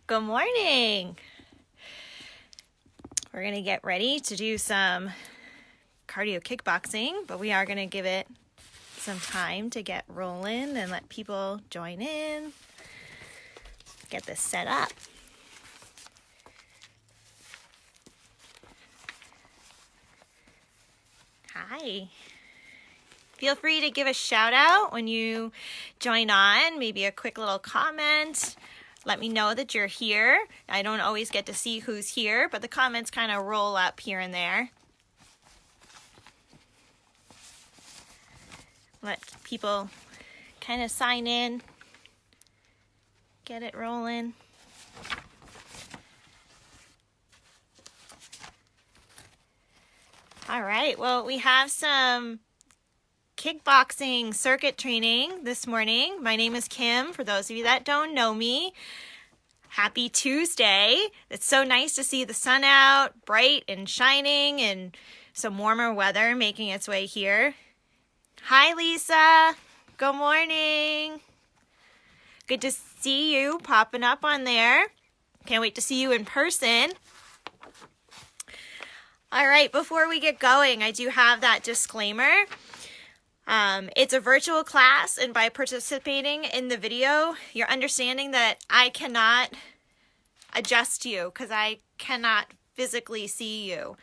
Good morning. We're going to get ready to do some cardio kickboxing, but we are going to give it some time to get rolling and let people join in. Get this set up. Hi. Feel free to give a shout out when you join on, maybe a quick little comment. Let me know that you're here. I don't always get to see who's here, but the comments kind of roll up here and there. Let people kind of sign in, get it rolling. All right, well, we have some kickboxing circuit training this morning. My name is Kim, for those of you that don't know me. Happy Tuesday. It's so nice to see the sun out, bright and shining, and some warmer weather making its way here. Hi, Lisa. Good morning. Good to see you popping up on there. Can't wait to see you in person. All right, before we get going, I do have that disclaimer. It's a virtual class, and by participating in the video, you're understanding that I cannot adjust you because I cannot physically see you.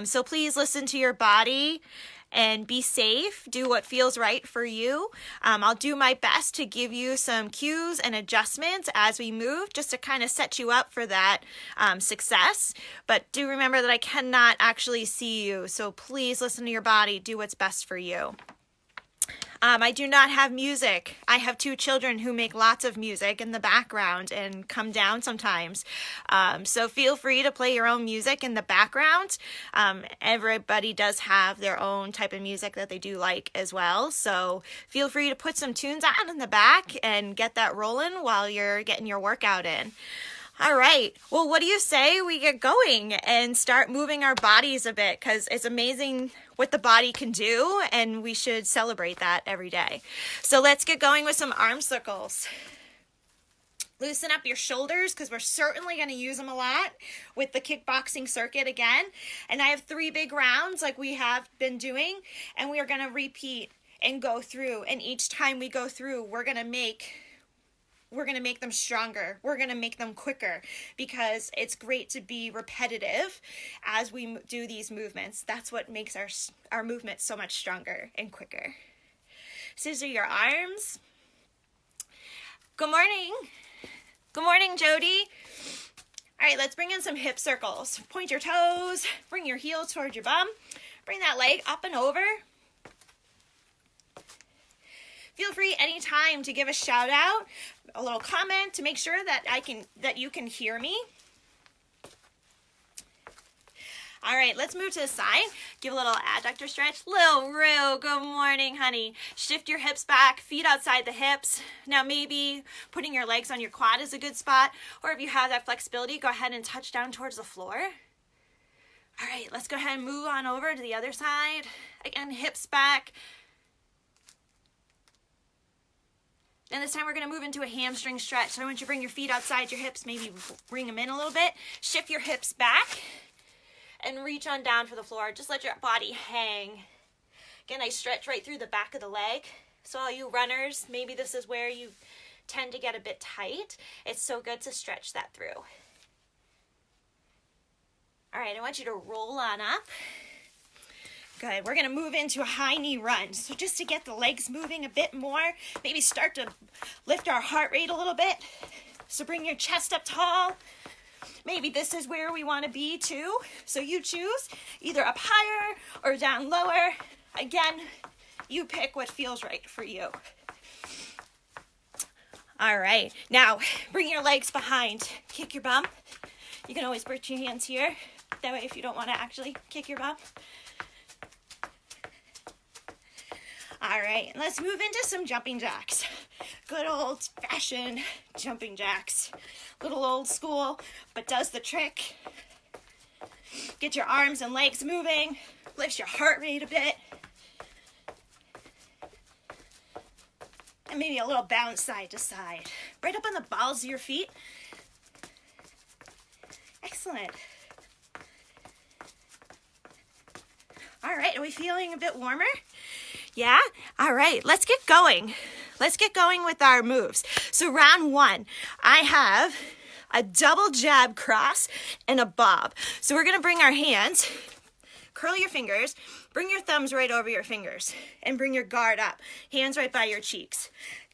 So please listen to your body and be safe. Do what feels right for you. I'll do my best to give you some cues and adjustments as we move, just to kind of set you up for that success. But do remember that I cannot actually see you. So please listen to your body. Do what's best for you. I do not have music. I have two children who make lots of music in the background and come down sometimes. So feel free to play your own music in the background. Everybody does have their own type of music that they do like as well. So feel free to put some tunes on in the back and get that rolling while you're getting your workout in. All right. Well, what do you say we get going and start moving our bodies a bit? Because it's amazing what the body can do, and we should celebrate that every day. So let's get going with some arm circles. Loosen up your shoulders because we're certainly going to use them a lot with the kickboxing circuit again. And I have 3 big rounds like we have been doing, and we are going to repeat and go through. And each time we go through, we're going to make them stronger. We're going to make them quicker because it's great to be repetitive as we do these movements. That's what makes our movement so much stronger and quicker. Scissor your arms. Good morning. Good morning, Jody. All right, let's bring in some hip circles. Point your toes. Bring your heels towards your bum. Bring that leg up and over. Feel free anytime to give a shout out, a little comment to make sure that you can hear me. All right, let's move to the side. Give a little adductor stretch. Lil Rue, good morning, honey. Shift your hips back, feet outside the hips. Now maybe putting your legs on your quad is a good spot, or if you have that flexibility, go ahead and touch down towards the floor. All right, let's go ahead and move on over to the other side. Again, hips back. And this time we're going to move into a hamstring stretch. So I want you to bring your feet outside your hips, maybe bring them in a little bit. Shift your hips back and reach on down for the floor. Just let your body hang. Again, I stretch right through the back of the leg. So all you runners, maybe this is where you tend to get a bit tight. It's so good to stretch that through. All right, I want you to roll on up. Good. We're going to move into a high knee run. So just to get the legs moving a bit more, maybe start to lift our heart rate a little bit. So bring your chest up tall. Maybe this is where we want to be too. So you choose either up higher or down lower. Again, you pick what feels right for you. All right. Now bring your legs behind. Kick your bum. You can always put your hands here. That way if you don't want to actually kick your bum. All right, let's move into some jumping jacks. Good old fashioned jumping jacks. Little old school, but does the trick. Get your arms and legs moving. Lift your heart rate a bit. And maybe a little bounce side to side. Right up on the balls of your feet. Excellent. All right, are we feeling a bit warmer? Yeah? All right, let's get going. Let's get going with our moves. So round one, I have a double jab cross and a bob. So we're gonna bring our hands, curl your fingers, bring your thumbs right over your fingers, and bring your guard up. Hands right by your cheeks.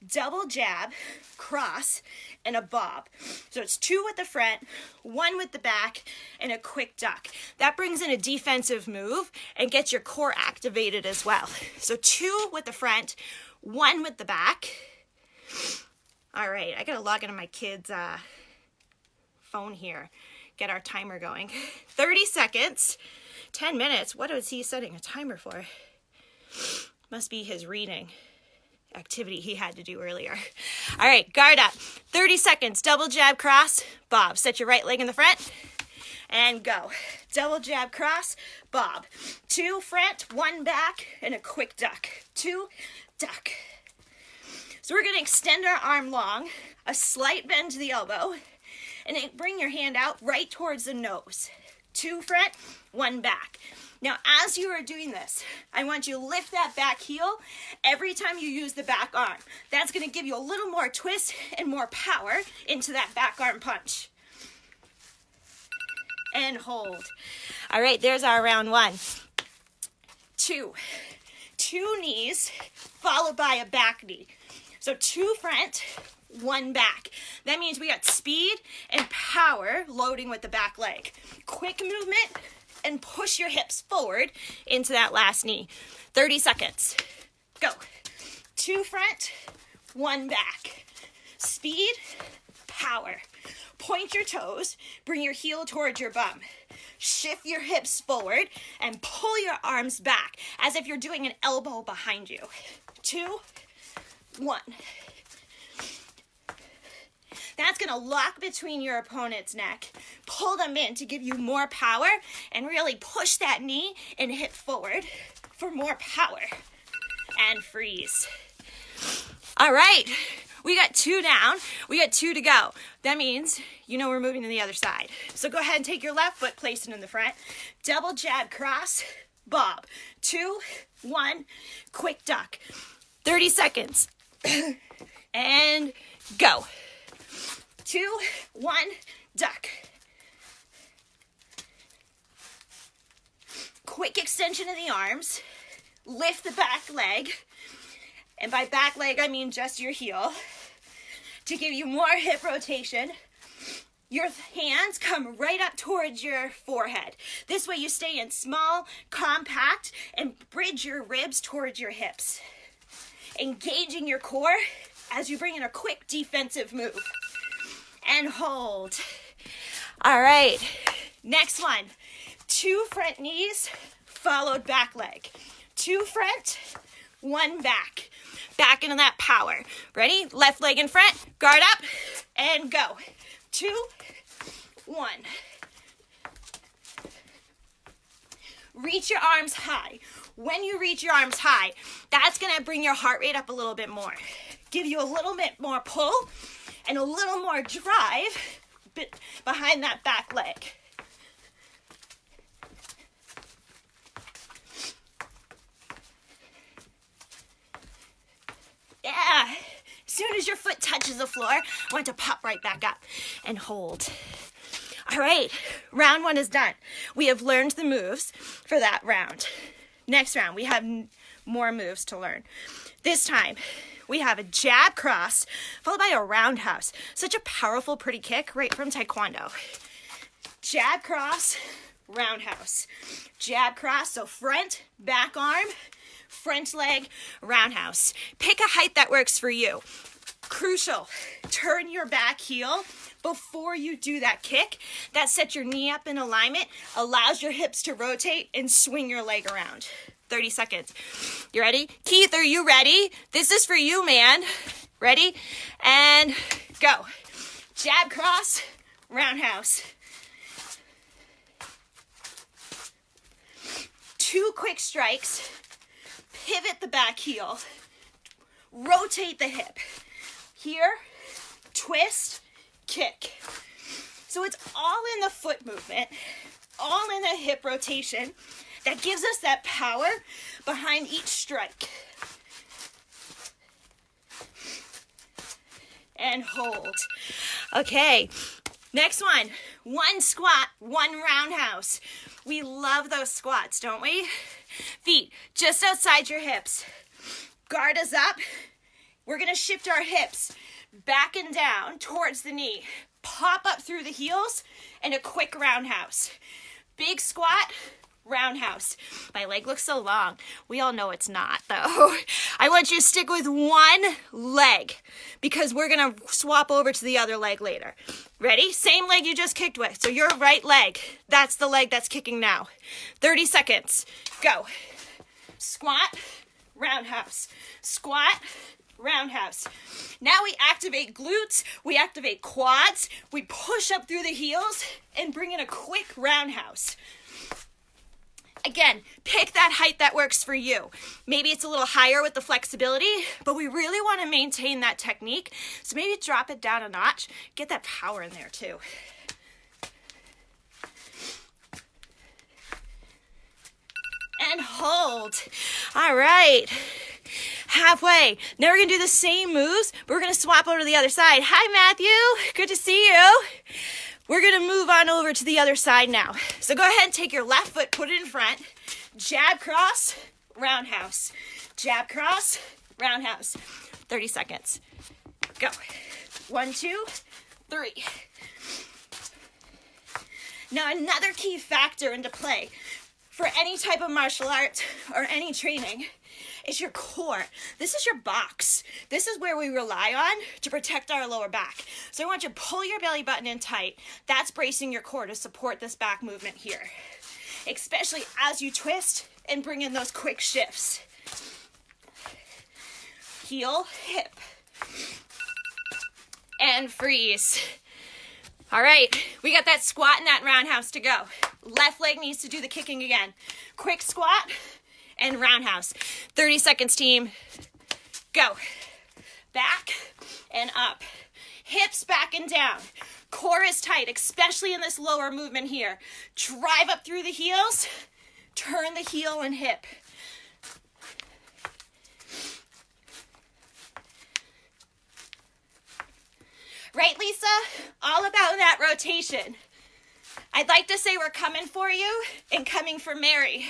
Double jab, cross, and a bob. So it's 2 with the front, 1 with the back, and a quick duck. That brings in a defensive move and gets your core activated as well. So 2 with the front, 1 with the back. All right, I gotta log into my kid's phone here, get our timer going. 30 seconds, 10 minutes. What is he setting a timer for? Must be his reading activity he had to do earlier. All right, guard up. 30 seconds, double jab, cross, bob. Set your right leg in the front and go. Double jab, cross, bob. 2 front, 1 back, and a quick duck. 2, duck. So we're gonna extend our arm long, a slight bend to the elbow, and then bring your hand out right towards the nose. 2 front, 1 back. Now, as you are doing this, I want you to lift that back heel every time you use the back arm. That's going to give you a little more twist and more power into that back arm punch. And hold. All right, there's our round one. 2 knees followed by a back knee. So 2 front, 1 back. That means we got speed and power loading with the back leg. Quick movement and push your hips forward into that last knee. 30 seconds. Go. 2 front, 1 back. Speed, power. Point your toes, bring your heel towards your bum. Shift your hips forward and pull your arms back as if you're doing an elbow behind you. 2, 1. That's gonna lock between your opponent's neck, pull them in to give you more power, and really push that knee and hip forward for more power. And freeze. All right, we got 2 down, we got 2 to go. That means, you know we're moving to the other side. So go ahead and take your left foot, place it in the front. Double jab, cross, bob. 2, 1, quick duck. 30 seconds. And go. 2, 1, duck. Quick extension of the arms. Lift the back leg. And by back leg, I mean just your heel. To give you more hip rotation, your hands come right up towards your forehead. This way you stay in small, compact, and bridge your ribs towards your hips. Engaging your core as you bring in a quick defensive move. And hold. All right, next one. 2 front knees, followed back leg. 2 front, 1 back. Back into that power. Ready? Left leg in front, guard up, and go. 2, 1. Reach your arms high. When you reach your arms high, that's gonna bring your heart rate up a little bit more. Give you a little bit more pull and a little more drive behind that back leg. Yeah, as soon as your foot touches the floor, I want to pop right back up and hold. All right, round 1 is done. We have learned the moves for that round. Next round, we have more moves to learn. This time, we have a jab cross followed by a roundhouse. Such a powerful, pretty kick right from Taekwondo. Jab cross, roundhouse. Jab cross, so front, back arm, front leg, roundhouse. Pick a height that works for you. Crucial, turn your back heel before you do that kick. That sets your knee up in alignment, allows your hips to rotate and swing your leg around. 30 seconds. You ready? Keith, are you ready? This is for you, man. Ready? And go. Jab cross, roundhouse. 2 quick strikes. Pivot the back heel. Rotate the hip. Here, twist, kick. So it's all in the foot movement, all in the hip rotation that gives us that power behind each strike. And hold. Okay, next one. One squat, one roundhouse. We love those squats, don't we? Feet just outside your hips. Guard is up. We're gonna shift our hips back and down towards the knee. Pop up through the heels and a quick roundhouse. Big squat, roundhouse. My leg looks so long. We all know it's not though. I want you to stick with one leg because we're gonna swap over to the other leg later. Ready? Same leg you just kicked with. So your right leg, that's the leg that's kicking now. 30 seconds, go. Squat, roundhouse. Squat, roundhouse. Now we activate glutes, we activate quads, we push up through the heels and bring in a quick roundhouse. Again, pick that height that works for you. Maybe it's a little higher with the flexibility, but we really want to maintain that technique. So maybe drop it down a notch, get that power in there too. And hold. All right. Halfway. Now we're going to do the same moves, but we're going to swap over to the other side. Hi, Matthew. Good to see you. We're going to move on over to the other side now. So go ahead and take your left foot, put it in front. Jab, cross, roundhouse. Jab, cross, roundhouse. 30 seconds. Go. 1, 2, 3. Now another key factor into play for any type of martial art or any training is your core. This is your box. This is where we rely on to protect our lower back. So I want you to pull your belly button in tight. That's bracing your core to support this back movement here, especially as you twist and bring in those quick shifts. Heel, hip, and freeze. All right, we got that squat and that roundhouse to go. Left leg needs to do the kicking again. Quick squat and roundhouse. 30 seconds, team. Go. Back and up. Hips back and down. Core is tight, especially in this lower movement here. Drive up through the heels. Turn the heel and hip. Right, Lisa? All about that rotation. I'd like to say we're coming for you and coming for Mary.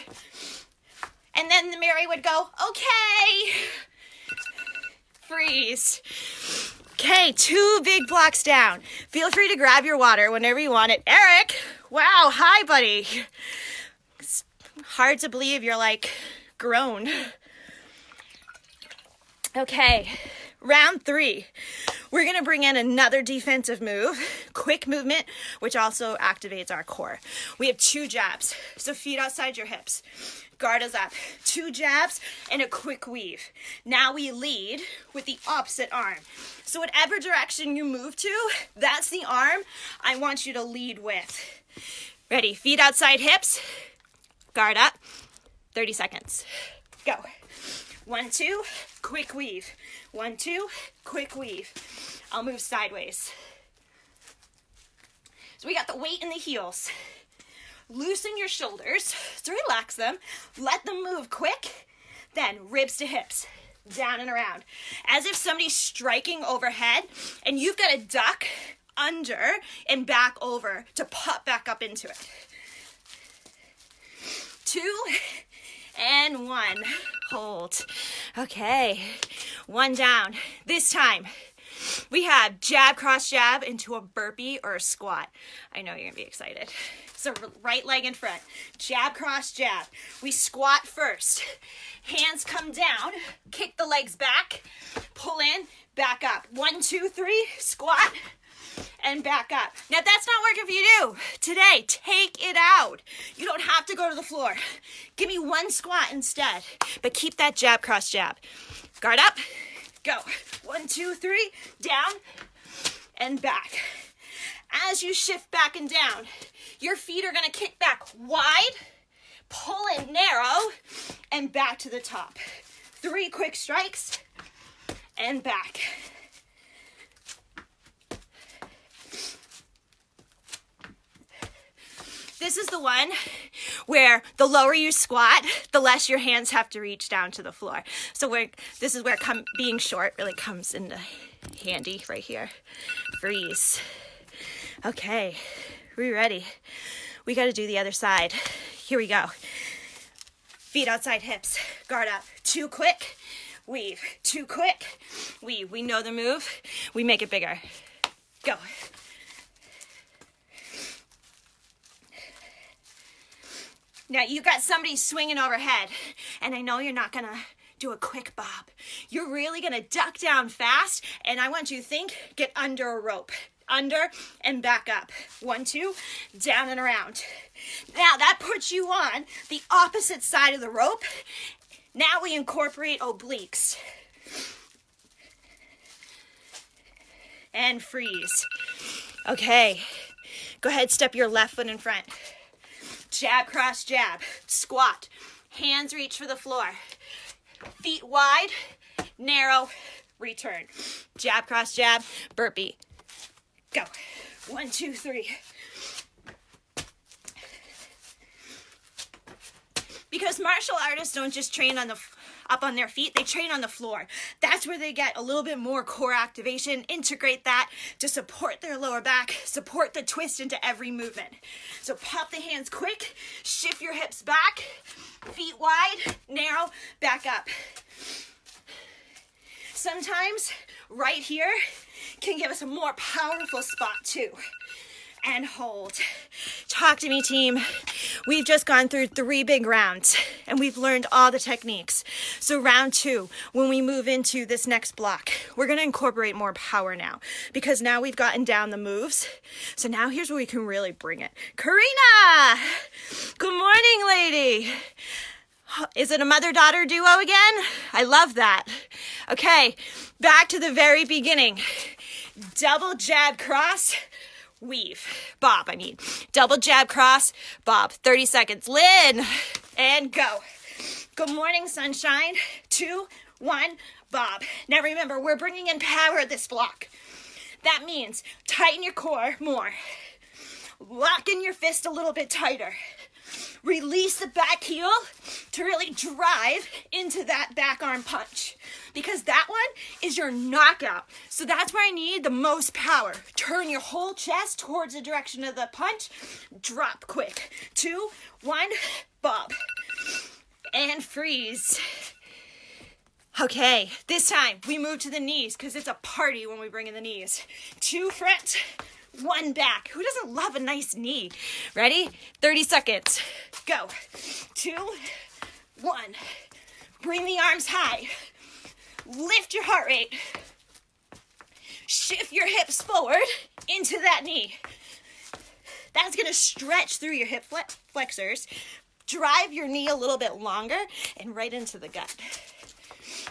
And then the Mary would go, okay. Freeze. Okay, 2 big blocks down. Feel free to grab your water whenever you want it. Eric, wow, hi, buddy. It's hard to believe you're like grown. Okay, round 3. We're gonna bring in another defensive move, quick movement, which also activates our core. We have 2 jabs, so feet outside your hips. Guard is up. 2 jabs and a quick weave. Now we lead with the opposite arm. So whatever direction you move to, that's the arm I want you to lead with. Ready? Feet outside hips. Guard up. 30 seconds. Go. 1, 2, quick weave. 1, 2, quick weave. I'll move sideways. So we got the weight in the heels. Loosen your shoulders, so relax them. Let them move quick. Then ribs to hips, down and around. As if somebody's striking overhead and you've got to duck under and back over to pop back up into it. 2 and 1. Hold. Okay, 1 down. This time, we have jab, cross, jab into a burpee or a squat. I know you're gonna be excited. So right leg in front, jab, cross, jab. We squat first. Hands come down, kick the legs back, pull in, back up. 1, 2, 3, squat, and back up. Now if that's not working for you today, take it out. You don't have to go to the floor. Give me 1 squat instead, but keep that jab, cross, jab. Guard up, go. 1, 2, 3, down and back. As you shift back and down, your feet are gonna kick back wide, pull in narrow, and back to the top. 3 quick strikes, and back. This is the one where the lower you squat, the less your hands have to reach down to the floor. So this is where being short really comes into handy right here. Freeze. Okay, we ready? We got to do the other side. Here we go. Feet outside hips, guard up. Too quick, weave. Too quick, weave. We know the move, we make it bigger. Go. Now you got somebody swinging overhead, and I know you're not gonna do a quick bob. You're really gonna duck down fast, and I want you to think, get under a rope. Under and back up. 1, 2, down and around. Now that puts you on the opposite side of the rope. Now we incorporate obliques. And freeze. Okay, go ahead, step your left foot in front. Jab, cross, jab, squat. Hands reach for the floor. Feet wide, narrow, return. Jab, cross, jab, burpee. Go. 1, 2, 3. Because martial artists don't just train up on their feet, they train on the floor. That's where they get a little bit more core activation, integrate that to support their lower back, support the twist into every movement. So pop the hands quick, shift your hips back, feet wide, narrow, back up. Sometimes right here can give us a more powerful spot too. And hold. Talk to me, team. We've just gone through 3 big rounds and we've learned all the techniques. So round 2, when we move into this next block, we're gonna incorporate more power now because now we've gotten down the moves. So now here's where we can really bring it. Karina! Good morning, lady. Is it a mother-daughter duo again? I love that. Okay, back to the very beginning. Double jab cross, weave, bob, double jab cross, bob, 30 seconds, Lynn, and go. Good morning, sunshine, 2, 1, bob. Now remember, we're bringing in power at this block. That means tighten your core more, lock in your fist a little bit tighter, release the back heel to really drive into that back arm punch because that one is your knockout. So that's where I need the most power. Turn your whole chest towards the direction of the punch. Drop quick. 2, 1, bob. And freeze. Okay, this time we move to the knees because it's a party when we bring in the knees. 2 front, 1 back. Who doesn't love a nice knee? Ready? 30 seconds. Go. 2, 1. Bring the arms high. Lift your heart rate. Shift your hips forward into that knee. That's going to stretch through your hip flexors. Drive your knee a little bit longer and right into the gut,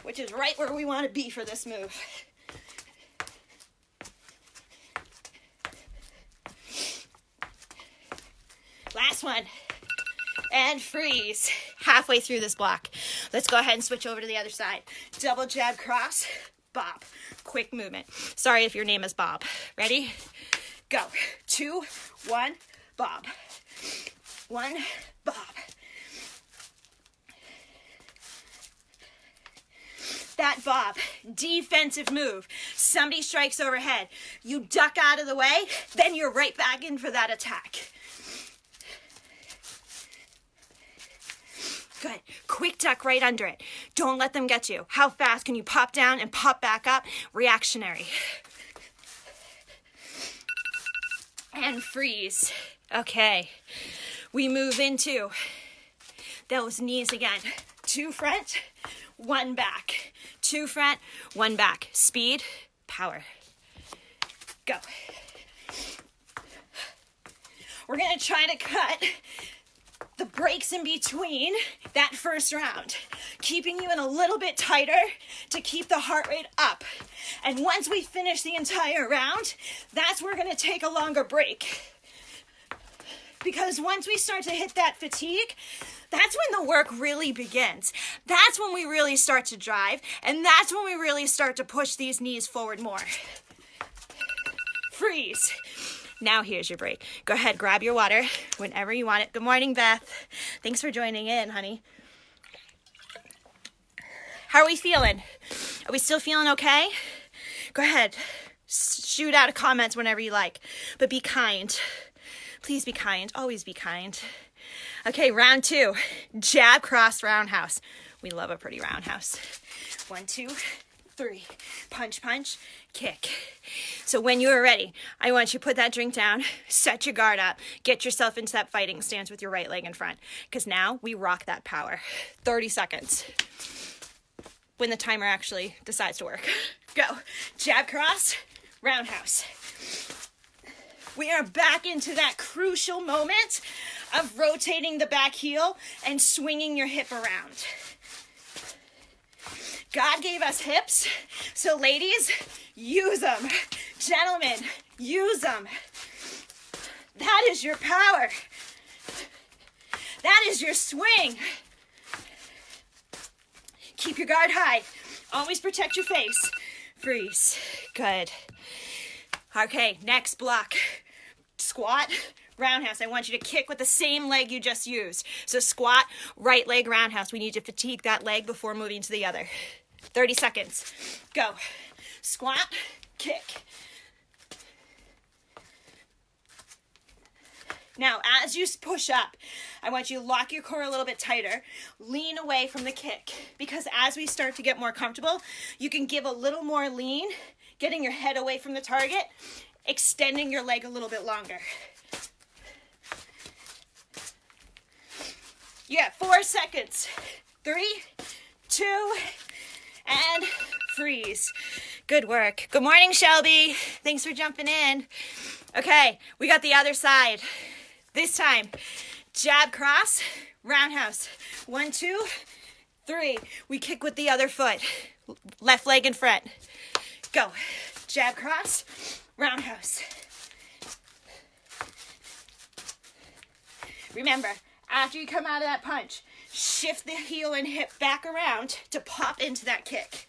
which is right where we want to be for this move. Last one. And freeze. Halfway through this block. Let's go ahead and switch over to the other side. Double jab cross, bob. Quick movement. Sorry if your name is Bob. Ready? Go. 2, 1, bob. 1, bob. That bob, defensive move. Somebody strikes overhead. You duck out of the way, then you're right back in for that attack. Good. Quick duck right under it. Don't let them get you. How fast can you pop down and pop back up? Reactionary. And freeze. Okay. We move into those knees again. 2 front, 1 back. 2 front, 1 back. Speed, power. Go. We're going to try to cut the breaks in between that first round, keeping you in a little bit tighter to keep the heart rate up. And once we finish the entire round, that's where we're going to take a longer break. Because once we start to hit that fatigue, that's when the work really begins. That's when we really start to drive, and that's when we really start to push these knees forward more. Freeze. Now here's your break. Go ahead, grab your water whenever you want it. Good morning, Beth. Thanks for joining in, honey. How are we feeling? Are we still feeling okay? Go ahead. Shoot out comments whenever you like, but be kind. Please be kind. Always be kind. Okay, round 2. Jab, cross, roundhouse. We love a pretty roundhouse. 1, 2, 3. Punch, punch, kick. So when you are ready, I want you to put that drink down, set your guard up, get yourself into that fighting stance with your right leg in front, because now we rock that power. 30 seconds. When the timer actually decides to work. Go. Jab, cross, roundhouse. We are back into that crucial moment of rotating the back heel and swinging your hip around. God gave us hips, so ladies, use them. Gentlemen, use them. That is your power. That is your swing. Keep your guard high. Always protect your face. Freeze. Good. Okay, next block. Squat, roundhouse. I want you to kick with the same leg you just used. So squat, right leg, roundhouse. We need to fatigue that leg before moving to the other. 30 seconds. Go. Squat, kick. Now, as you push up, I want you to lock your core a little bit tighter, lean away from the kick, because as we start to get more comfortable, you can give a little more lean, getting your head away from the target, extending your leg a little bit longer. You got 4 seconds. 3, 2, and freeze. Good work. Good morning, Shelby. Thanks for jumping in. Okay, we got the other side. This time, jab, cross, roundhouse. 1, 2, 3. We kick with the other foot. Left leg in front. Go. Jab, cross, roundhouse. Remember, after you come out of that punch, shift the heel and hip back around to pop into that kick.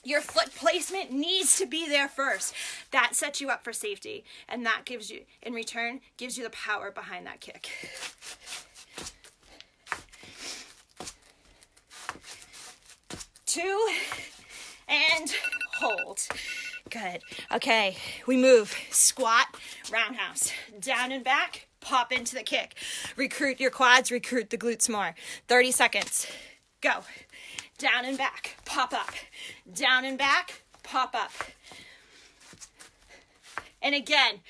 Your foot placement needs to be there first. That sets you up for safety, and that gives you, in return, gives you the power behind that kick. Two, and hold. Good. Okay, we move. Squat, roundhouse. Down and back, pop into the kick. Recruit your quads, recruit the glutes more. 30 seconds. Go. Down and back, pop up. Down and back, pop up. And again,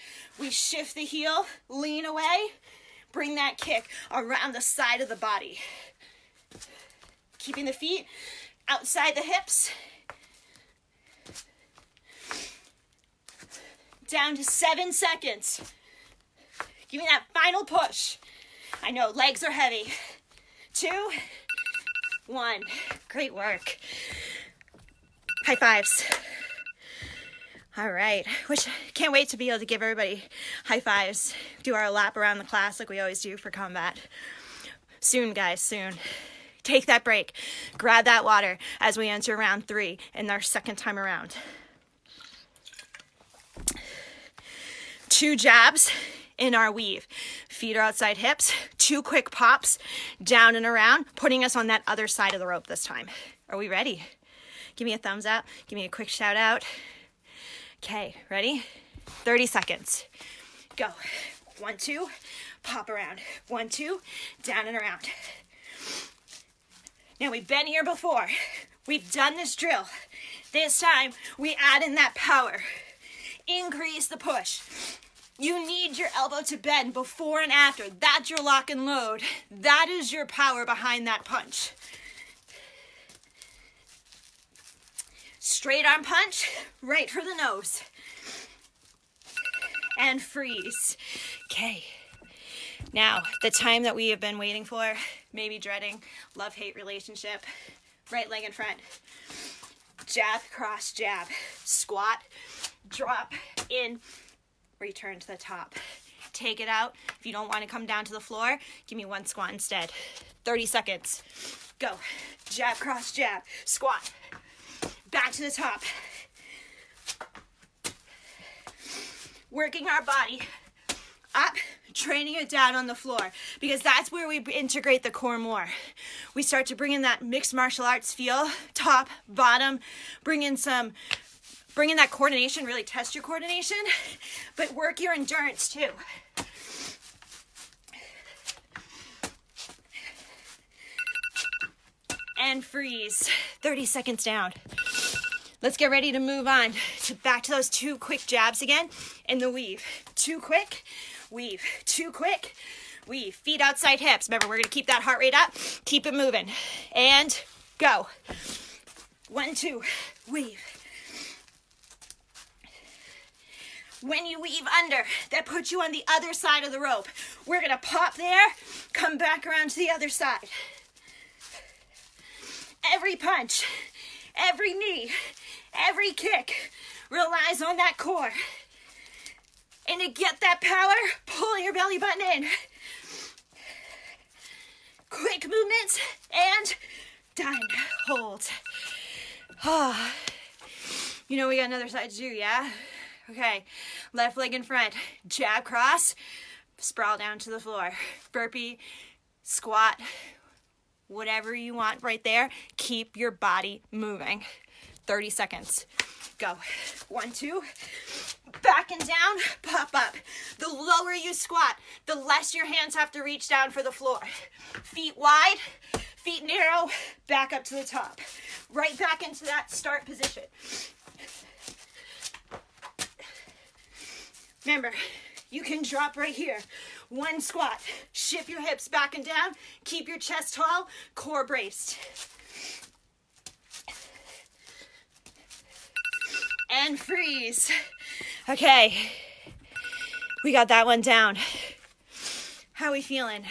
we shift the heel, lean away, bring that kick around the side of the body. Keeping the feet outside the hips. Down to 7 seconds. Give me that final push. I know, legs are heavy. 2, 1. Great work. High fives. All right. Can't wait to be able to give everybody high fives. Do our lap around the class like we always do for combat. Soon, guys, soon. Take that break. Grab that water as we enter round 3 in our second time around. 2 jabs in our weave. Feet are outside hips. 2 quick pops down and around, putting us on that other side of the rope this time. Are we ready? Give me a thumbs up. Give me a quick shout out. Okay, ready? 30 seconds. Go. 1, 2, pop around. 1, 2, down and around. Now we've been here before. We've done this drill. This time we add in that power. Increase the push. You need your elbow to bend before and after. That's your lock and load. That is your power behind that punch. Straight arm punch, right for the nose. And freeze. Okay. Now, the time that we have been waiting for, maybe dreading, love-hate relationship. Right leg in front. Jab, cross, jab. Squat, drop, in, return to the top. Take it out. If you don't want to come down to the floor, give me 1 squat instead. 30 seconds. Go. Jab, cross, jab. Squat. Back to the top. working our body up, training it down on the floor, because that's where we integrate the core more. We start to bring in that mixed martial arts feel, top, bottom, bring in that coordination, really test your coordination, but work your endurance too. And freeze. 30 seconds down. Let's get ready to move on to back to those 2 quick jabs again in the weave. 2 quick, weave. 2 quick, weave. Feet outside hips. Remember, we're going to keep that heart rate up. Keep it moving. And go. 1, 2, weave. When you weave under, that puts you on the other side of the rope. We're going to pop there, come back around to the other side. Every punch, every knee, every kick relies on that core. And to get that power, pull your belly button in. Quick movements and done. Hold. Oh. You know we got another side to do, yeah? Okay, left leg in front, jab cross, sprawl down to the floor. Burpee, squat, whatever you want right there. Keep your body moving. 30 seconds. Go. 1, 2, back and down, pop up. The lower you squat, the less your hands have to reach down for the floor. Feet wide, feet narrow, back up to the top. Right back into that start position. Remember, you can drop right here. 1 squat. Shift your hips back and down. Keep your chest tall. Core braced. And freeze. Okay. We got that one down. How are we feeling?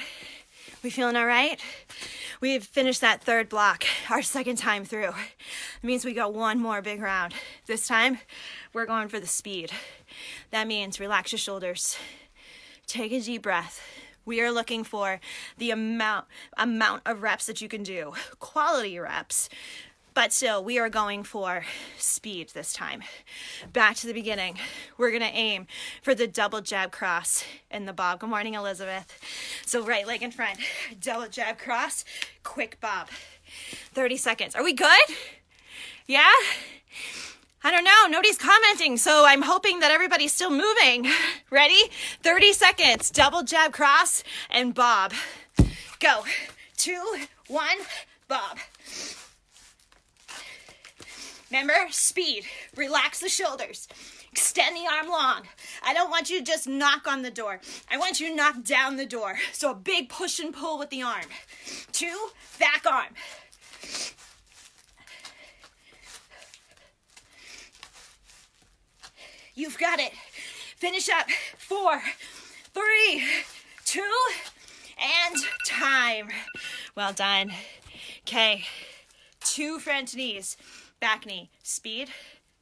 We feeling all right? We've finished that 3rd block, our 2nd time through. It means we got 1 more big round. This time, we're going for the speed. That means relax your shoulders. Take a deep breath. We are looking for the amount of reps that you can do. Quality reps. But still, we are going for speed this time. Back to the beginning. We're going to aim for the double jab cross and the bob. Good morning, Elizabeth. So right leg in front. Double jab cross. Quick bob. 30 seconds. Are we good? Yeah? I don't know. Nobody's commenting, so I'm hoping that everybody's still moving. Ready? 30 seconds. Double jab cross and bob. Go. 2, 1, bob. Remember, speed. Relax the shoulders. Extend the arm long. I don't want you to just knock on the door. I want you to knock down the door. So a big push and pull with the arm. 2, back arm. You've got it. Finish up. 4, 3, 2, and time. Well done. Okay. 2 front knees. Back knee. Speed.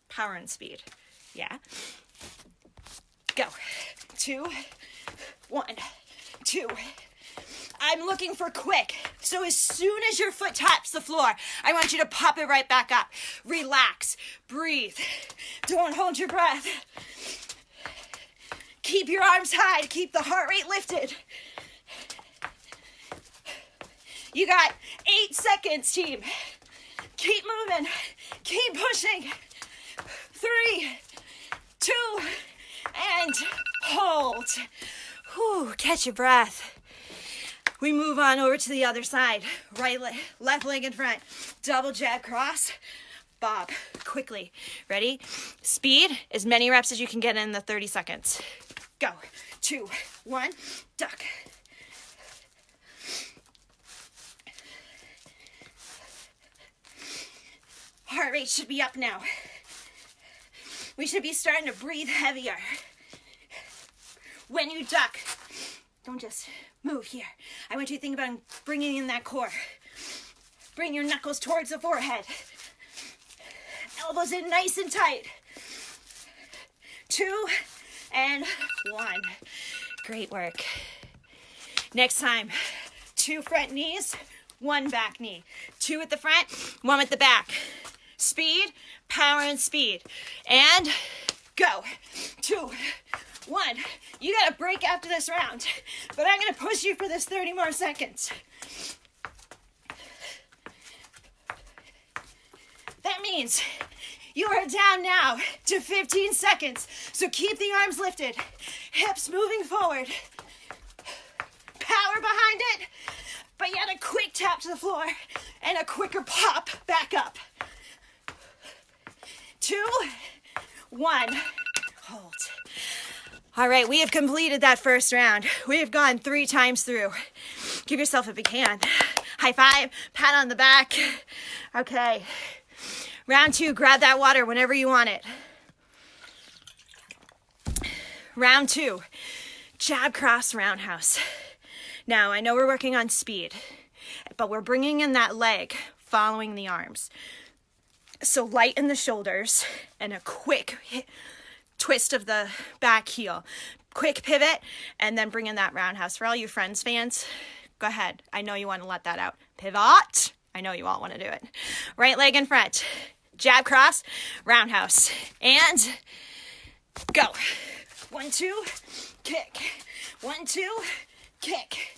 Power and speed. Yeah. Go. 2, 1, 2. I'm looking for quick. So as soon as your foot taps the floor, I want you to pop it right back up. Relax. Breathe. Don't hold your breath. Keep your arms high to keep the heart rate lifted. You got 8 seconds, team. Keep moving. Keep pushing. 3, 2, and hold. Whew, catch your breath. We move on over to the other side. Right leg, left leg in front. Double jab cross. Bob. Quickly. Ready? Speed. As many reps as you can get in the 30 seconds. Go. 2, 1, duck. Heart rate should be up now. We should be starting to breathe heavier. When you duck, don't just move here. I want you to think about bringing in that core. Bring your knuckles towards the forehead. Elbows in nice and tight. 2 and 1. Great work. Next time, 2 front knees, 1 back knee. 2 at the front, 1 at the back. Speed, power, and speed. And go. 2, 1. You got a break after this round, but I'm going to push you for this 30 more seconds. That means you are down now to 15 seconds. So keep the arms lifted, hips moving forward, power behind it, but yet a quick tap to the floor and a quicker pop back up. 2, 1, hold. All right, we have completed that first round. We have gone 3 times through. Give yourself a big hand. High five, pat on the back. Okay. Round 2, grab that water whenever you want it. Round 2, jab cross roundhouse. Now, I know we're working on speed, but we're bringing in that leg following the arms. So lighten the shoulders and a quick twist of the back heel. Quick pivot and then bring in that roundhouse. For all you Friends fans, go ahead. I know you want to let that out. Pivot. I know you all want to do it. Right leg in front. Jab cross, roundhouse. And go. 1, 2, kick. 1, 2, kick.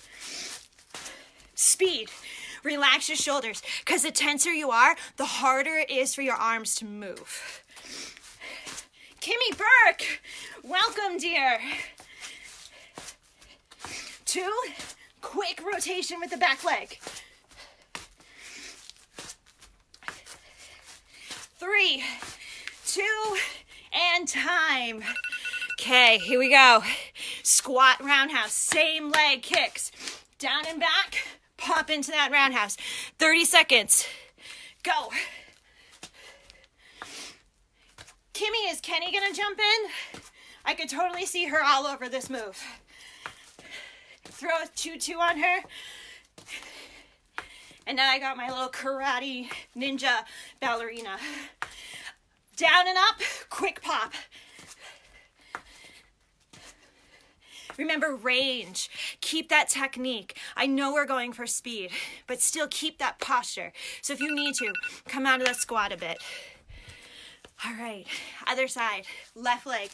Speed. Relax your shoulders, because the tenser you are, the harder it is for your arms to move. Kimmy Burke, welcome, dear. 2, quick rotation with the back leg. 3, 2, and time. Okay, here we go. Squat roundhouse, same leg kicks. Down and back, pop into that roundhouse. 30 seconds. Go. Kimmy, is Kenny gonna jump in? I could totally see her all over this move. Throw a 2-2 on her. And now I got my little karate ninja ballerina. Down and up, quick pop. Remember, range. Keep that technique. I know we're going for speed, but still keep that posture. So if you need to, come out of that squat a bit. All right, other side. Left leg,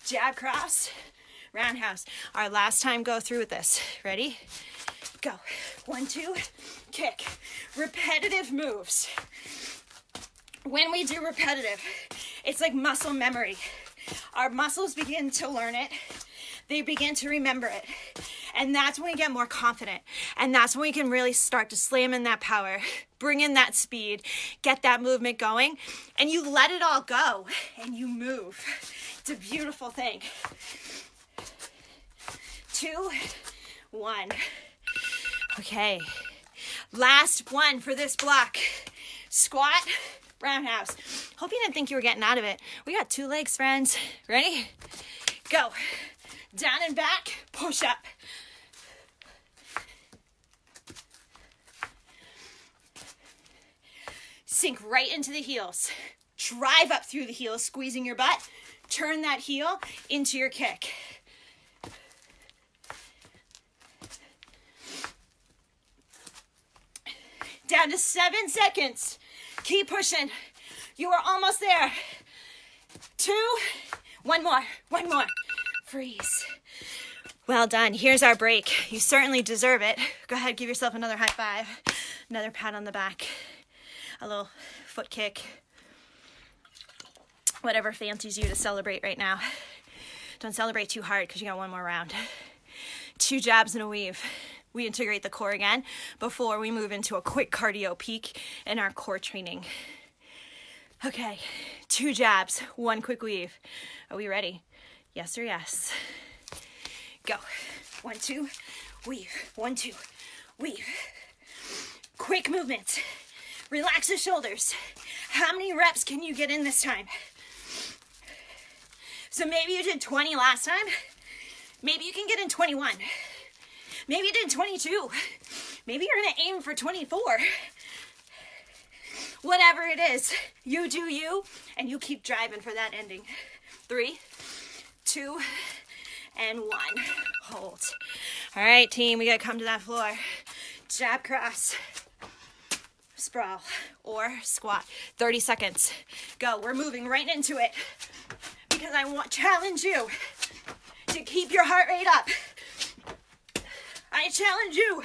jab cross, roundhouse. Our last time go through with this. Ready? Go. 1, 2, kick. Repetitive moves. When we do repetitive, it's like muscle memory. Our muscles begin to learn it. They begin to remember it. And that's when we get more confident. And that's when we can really start to slam in that power, bring in that speed, get that movement going, and you let it all go and you move. It's a beautiful thing. 2, 1. Okay, last one for this block. Squat, roundhouse. Hope you didn't think you were getting out of it. We got 2 legs, friends. Ready? Go. Down and back, push up. Sink right into the heels. Drive up through the heels, squeezing your butt. Turn that heel into your kick. Down to 7 seconds. Keep pushing. You are almost there. 2, 1 more, 1 more. Freeze. Well done. Here's our break. You certainly deserve it. Go ahead, give yourself another high five. Another pat on the back. A little foot kick. Whatever fancies you to celebrate right now. Don't celebrate too hard because you got 1 more round. 2 jabs and a weave. We integrate the core again before we move into a quick cardio peak in our core training. Okay, 2 jabs, 1 quick weave. Are we ready? Yes or yes? Go. 1, 2, weave. 1, 2, weave. Quick movement. Relax the shoulders. How many reps can you get in this time? So maybe you did 20 last time. Maybe you can get in 21. Maybe you did 22. Maybe you're gonna aim for 24. Whatever it is, you do you, and you keep driving for that ending. 3, 2, and 1. Hold. All right, team, we gotta come to that floor. Jab cross, sprawl, or squat. 30 seconds. Go, we're moving right into it because I want to challenge you to keep your heart rate up. I challenge you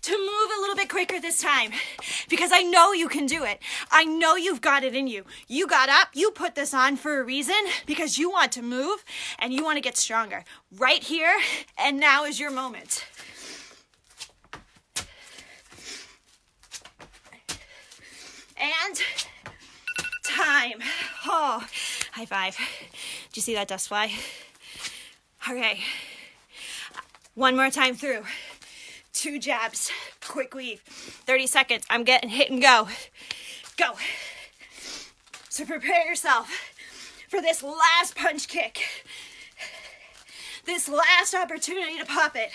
to move a little bit quicker this time because I know you can do it. I know you've got it in you. You got up, you put this on for a reason because you want to move and you want to get stronger. Right here and now is your moment. And time. Oh, high five. Did you see that dust fly? Okay. One more time through. 2 jabs, quick weave. 30 seconds. I'm getting hit and go. Go. So prepare yourself for this last punch kick. This last opportunity to pop it.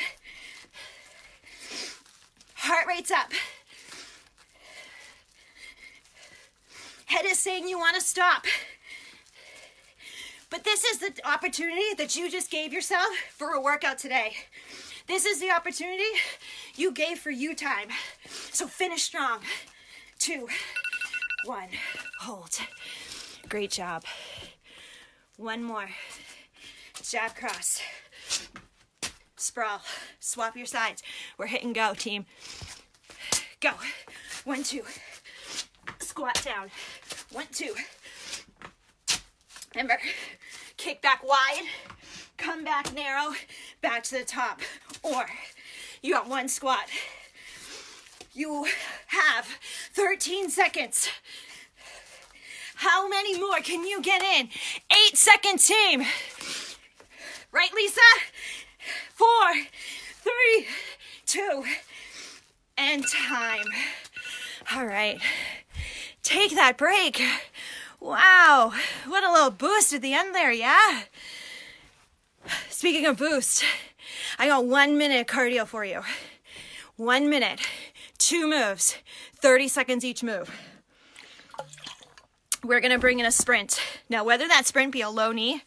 Heart rate's up. Head is saying you want to stop. But this is the opportunity that you just gave yourself for a workout today. This is the opportunity you gave for you time. So finish strong. 2, 1, hold. Great job. One more. Jab cross. Sprawl. Swap your sides. We're hit and go, team. Go. 1, 2. Squat down. 1, 2. Remember, kick back wide, come back narrow, back to the top. Or you got 1 squat. You have 13 seconds. How many more can you get in? 8 seconds, team. Right, Lisa? 4, 3, 2, and time. All right. Take that break. Wow, what a little boost at the end there, yeah? Speaking of boost, I got 1 minute cardio for you. 1 minute, 2 moves, 30 seconds each move. We're gonna bring in a sprint. Now, whether that sprint be a low knee,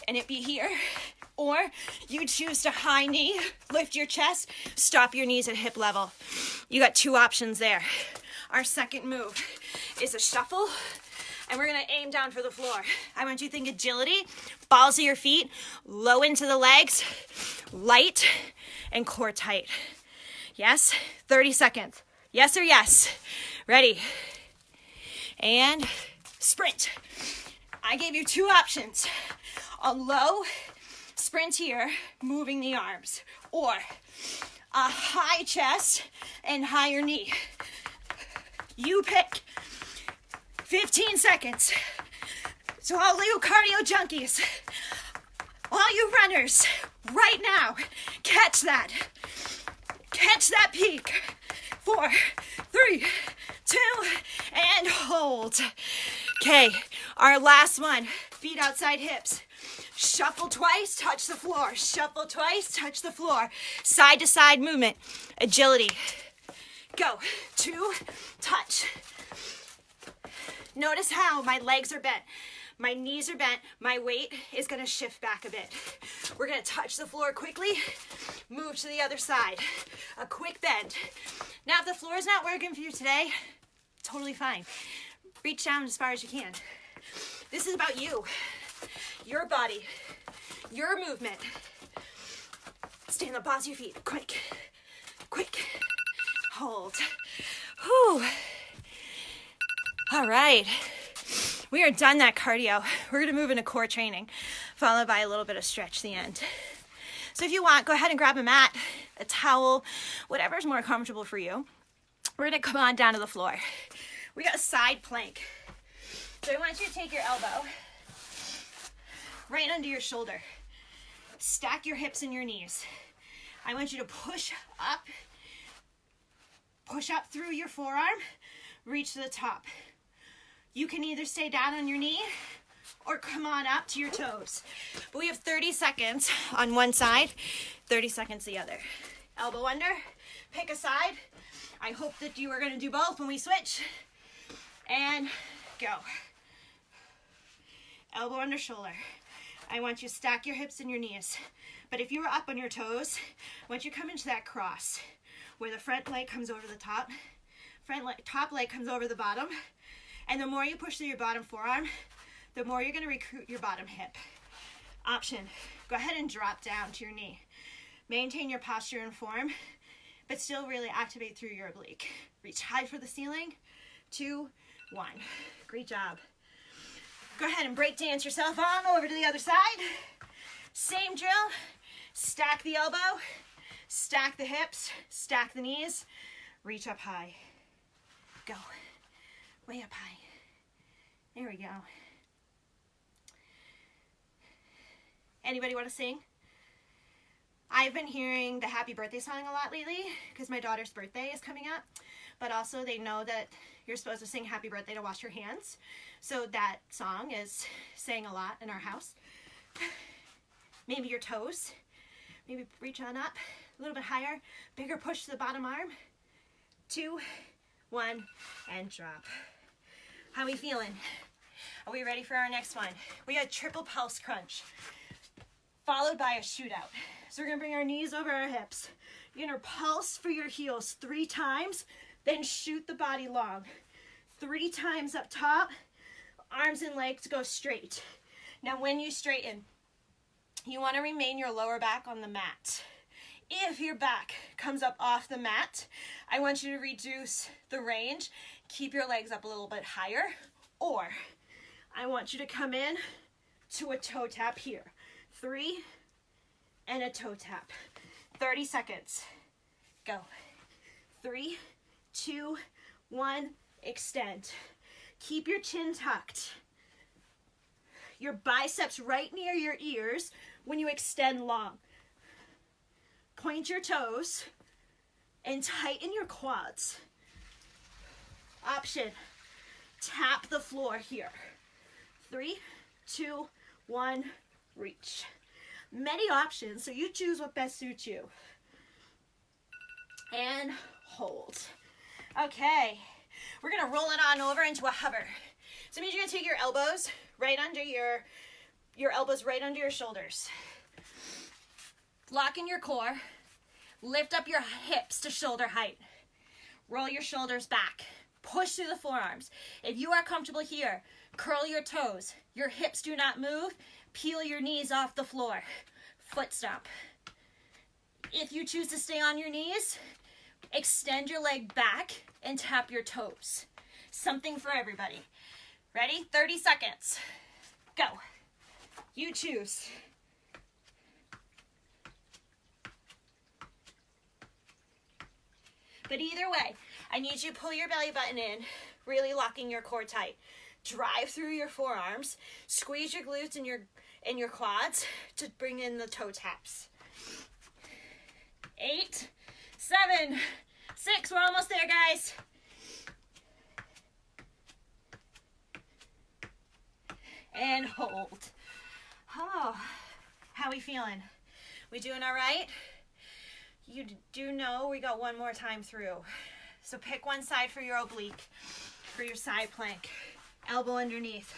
and it be here, or you choose to high knee, lift your chest, stop your knees at hip level. You got 2 options there. Our second move is a shuffle, and we're gonna aim down for the floor. I want you to think agility, balls of your feet, low into the legs, light, and core tight. Yes? 30 seconds. Yes or yes? Ready? And sprint. I gave you 2 options. A low sprint here, moving the arms, or a high chest and higher knee. You pick. 15 seconds. So all you cardio junkies, all you runners, right now, catch that. Catch that peak. 4, 3, 2, and hold. Okay, our last one. Feet outside hips. Shuffle twice, touch the floor. Shuffle twice, touch the floor. Side to side movement. Agility. Go. 2, touch. Notice how my legs are bent. My knees are bent. My weight is gonna shift back a bit. We're gonna touch the floor quickly, move to the other side. A quick bend. Now, if the floor is not working for you today, totally fine. Reach down as far as you can. This is about you, your body, your movement. Stand up, balls of your feet. Quick, quick. Hold. Whew. All right, we are done that cardio. We're gonna move into core training, followed by a little bit of stretch at the end. So if you want, go ahead and grab a mat, a towel, whatever's more comfortable for you. We're gonna come on down to the floor. We got a side plank. So I want you to take your elbow right under your shoulder. Stack your hips and your knees. I want you to push up through your forearm, reach to the top. You can either stay down on your knee or come on up to your toes. But we have 30 seconds on one side, 30 seconds the other. Elbow under, pick a side. I hope that you are gonna do both when we switch. And go. Elbow under shoulder. I want you to stack your hips and your knees. But if you were up on your toes, I want you to come into that cross where the front leg comes over the top, top leg comes over the bottom. And the more you push through your bottom forearm, the more you're gonna recruit your bottom hip. Option, go ahead and drop down to your knee. Maintain your posture and form, but still really activate through your oblique. Reach high for the ceiling. 2, 1. Great job. Go ahead and break dance yourself on over to the other side. Same drill. Stack the elbow, stack the hips, stack the knees, reach up high. Go. Way up high. There we go. Anybody want to sing? I've been hearing the happy birthday song a lot lately because my daughter's birthday is coming up, but also they know that you're supposed to sing happy birthday to wash your hands. So that song is sang a lot in our house. Maybe your toes. Maybe reach on up, a little bit higher, bigger push to the bottom arm. 2, 1, and drop. How are we feeling? Are we ready for our next one? We got triple pulse crunch, followed by a shootout. So we're gonna bring our knees over our hips. You're gonna pulse for your heels 3 times, then shoot the body long. 3 times up top, arms and legs go straight. Now when you straighten, you want to remain your lower back on the mat. If your back comes up off the mat, I want you to reduce the range, keep your legs up a little bit higher, or I want you to come in to a toe tap here. 3, and a toe tap. 30 seconds. Go. 3, 2, 1, extend. Keep your chin tucked. Your biceps right near your ears when you extend long. Point your toes and tighten your quads. Option, tap the floor here. 3, 2, 1, reach. Many options, so you choose what best suits you. And hold. Okay, we're gonna roll it on over into a hover. So it means you're gonna take your elbows right under your elbows right under your shoulders. Lock in your core. Lift up your hips to shoulder height. Roll your shoulders back. Push through the forearms. If you are comfortable here, curl your toes. Your hips do not move. Peel your knees off the floor. Foot stomp. If you choose to stay on your knees, extend your leg back and tap your toes. Something for everybody. Ready? 30 seconds. Go. You choose. But either way, I need you to pull your belly button in, really locking your core tight. Drive through your forearms, squeeze your glutes and your quads to bring in the toe taps. 8, 7, 6, we're almost there, guys. And hold. Oh, how we feeling? We doing all right? You do know we got one more time through. So pick one side for your oblique, for your side plank. Elbow underneath.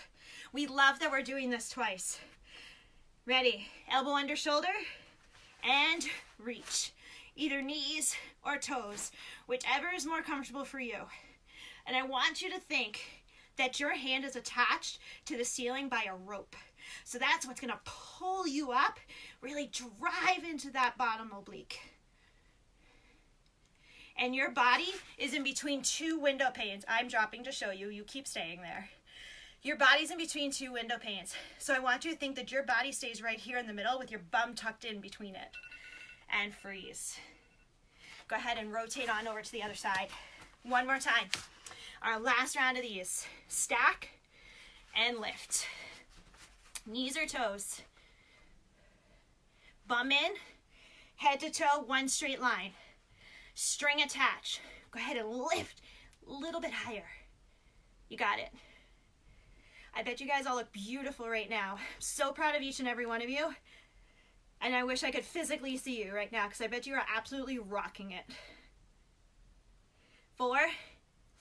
We love that we're doing this twice. Ready? Elbow under shoulder and reach. Either knees or toes, whichever is more comfortable for you. And I want you to think that your hand is attached to the ceiling by a rope. So that's what's gonna pull you up, really drive into that bottom oblique. And your body is in between 2 window panes. I'm dropping to show you, you keep staying there. Your body's in between 2 window panes. So I want you to think that your body stays right here in the middle with your bum tucked in between it. And freeze. Go ahead and rotate on over to the other side. One more time. Our last round of these. Stack and lift. Knees or toes. Bum in, head to toe, one straight line. String attach. Go ahead and lift a little bit higher. You got it. I bet you guys all look beautiful right now. I'm so proud of each and every one of you. And I wish I could physically see you right now because I bet you are absolutely rocking it. 4,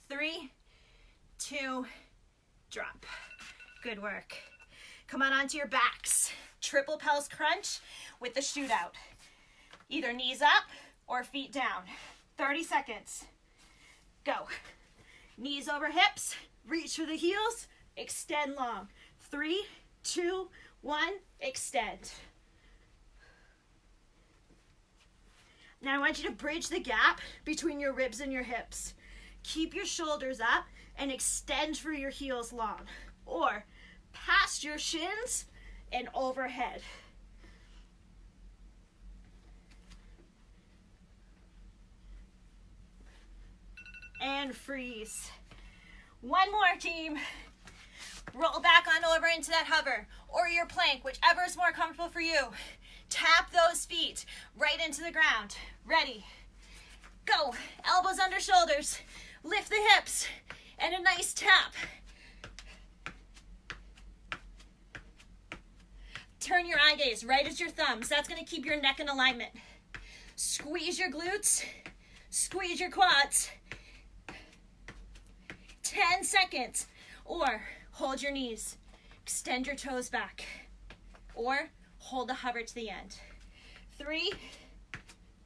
3, 2, drop. Good work. Come on onto your backs. Triple pulse crunch with the shootout. Either knees up or feet down. 30 seconds. Go. Knees over hips. Reach for the heels. Extend long. 3, 2, 1. extend. Now I want you to bridge the gap between your ribs and your hips. Keep your shoulders up and extend through your heels long, or past your shins and overhead. And freeze. One more, team. Roll back on over into that hover or your plank, whichever is more comfortable for you. Tap those feet right into the ground. Ready? Go. Elbows under shoulders. Lift the hips and a nice tap. Turn your eye gaze right at your thumbs. That's going to keep your neck in alignment. Squeeze your glutes. Squeeze your quads. 10 seconds. Or hold your knees. Extend your toes back. Or hold the hover to the end. 3,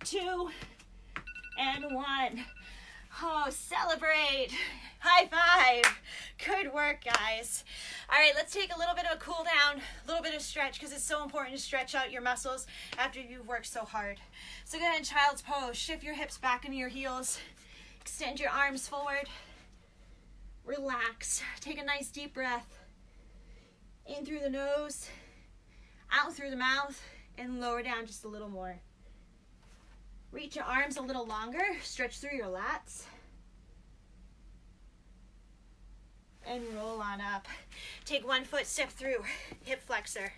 2, and 1. Oh, celebrate. High five. Good work, guys. All right, let's take a little bit of a cool down, a little bit of stretch, because it's so important to stretch out your muscles after you've worked so hard. So go ahead, child's pose. Shift your hips back into your heels. Extend your arms forward. Relax. Take a nice deep breath. In through the nose, out through the mouth, and lower down just a little more. Reach your arms a little longer. Stretch through your lats. And roll on up. Take one foot, step through, hip flexor.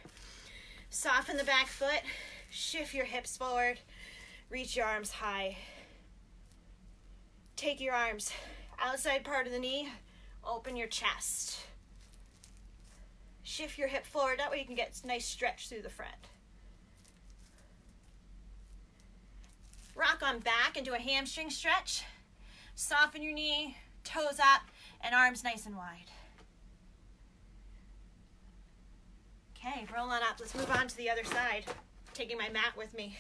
Soften the back foot. Shift your hips forward. Reach your arms high. Take your arms outside part of the knee. Open your chest. Shift your hip forward. That way you can get a nice stretch through the front. Rock on back and do a hamstring stretch. Soften your knee, toes up, and arms nice and wide. Okay, roll on up. Let's move on to the other side. Taking my mat with me.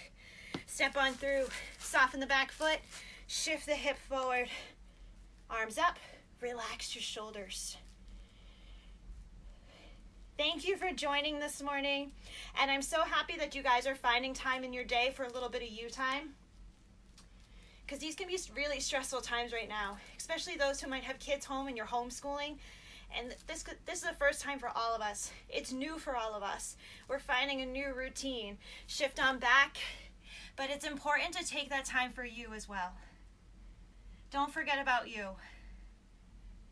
Step on through. Soften the back foot. Shift the hip forward. Arms up. Relax your shoulders. Thank you for joining this morning. And I'm so happy that you guys are finding time in your day for a little bit of you time. Because these can be really stressful times right now, especially those who might have kids home and you're homeschooling. And this is the first time for all of us. It's new for all of us. We're finding a new routine. Shift on back. But it's important to take that time for you as well. Don't forget about you.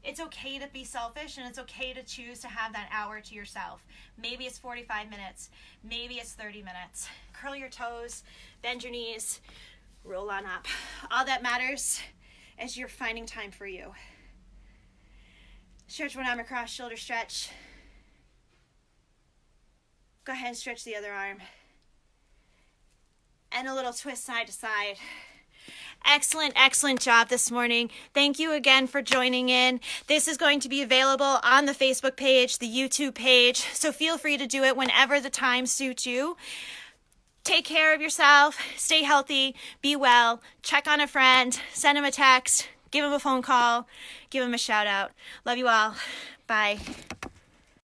It's okay to be selfish, and it's okay to choose to have that hour to yourself. Maybe it's 45 minutes. Maybe it's 30 minutes. Curl your toes, bend your knees, roll on up. All that matters is you're finding time for you. Stretch one arm across, shoulder stretch. Go ahead and stretch the other arm. And a little twist side to side. Excellent, excellent job this morning. Thank you again for joining in. This is going to be available on the Facebook page, the YouTube page, so feel free to do it whenever the time suits you. Take care of yourself, stay healthy, be well, check on a friend, send him a text, give him a phone call, give him a shout out. Love you all. Bye.